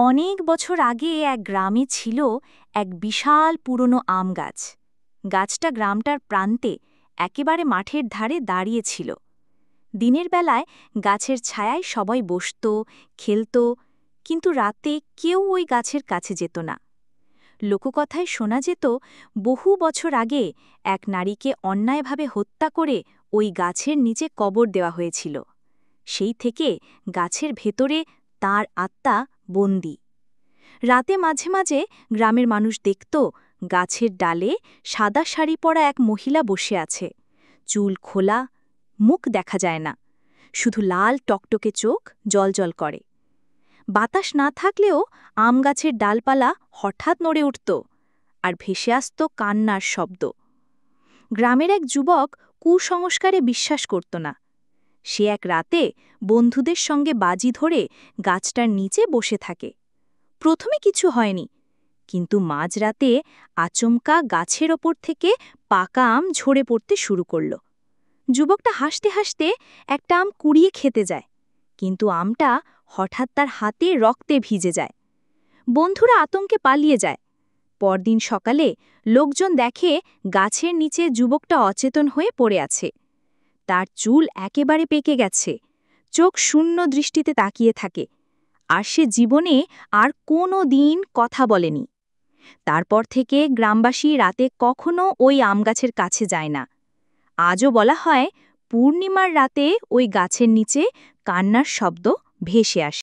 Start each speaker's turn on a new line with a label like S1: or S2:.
S1: অনেক বছর আগে এক গ্রামে ছিল এক বিশাল পুরনো আম গাছ। গাছটা গ্রামটার প্রান্তে একেবারে মাঠের ধারে দাঁড়িয়ে ছিল। দিনের বেলায় গাছের ছায়ায় সবাই বসত, খেলত, কিন্তু রাতে কেউ ওই গাছের কাছে যেত না। লোককথায় শোনা যেত, বহু বছর আগে এক নারীকে অন্যায়ভাবে হত্যা করে ওই গাছের নিচে কবর দেওয়া হয়েছিল। সেই থেকে গাছের ভেতরে তার আত্মা বন্দী। রাতে মাঝে মাঝে গ্রামের মানুষ দেখত, গাছের ডালে সাদা শাড়ি পরা এক মহিলা বসে আছে। চুল খোলা, মুখ দেখা যায় না, শুধু লাল টকটকে চোখ জ্বলজ্বল করে। বাতাস না থাকলেও আম গাছের ডালপালা হঠাৎ নড়ে উঠত, আর ভেসে আসত কান্নার শব্দ। গ্রামের এক যুবক কুসংস্কারে বিশ্বাস করত না। সে এক রাতে বন্ধুদের সঙ্গে বাজি ধরে গাছটার নিচে বসে থাকে। প্রথমে কিছু হয়নি, কিন্তু মাঝরাতে আচমকা গাছের ওপর থেকে পাকা আম ঝরে পড়তে শুরু করল। যুবকটা হাসতে হাসতে একটা আম কুড়িয়ে খেতে যায়, কিন্তু আমটা হঠাৎ তার হাতে রক্তে ভিজে যায়। বন্ধুরা আতঙ্কে পালিয়ে যায়। পরদিন সকালে লোকজন দেখে গাছের নিচে যুবকটা অচেতন হয়ে পড়ে আছে। তার চুল একেবারে পেকে গেছে, চোখ শূন্য দৃষ্টিতে তাকিয়ে থাকে, আর সে জীবনে আর কোনো দিন কথা বলেনি। তারপর থেকে গ্রামবাসী রাতে কখনো ওই আম গাছের কাছে যায় না। আজও বলা হয়, পূর্ণিমার রাতে ওই গাছের নিচে কান্নার শব্দ ভেসে আসে।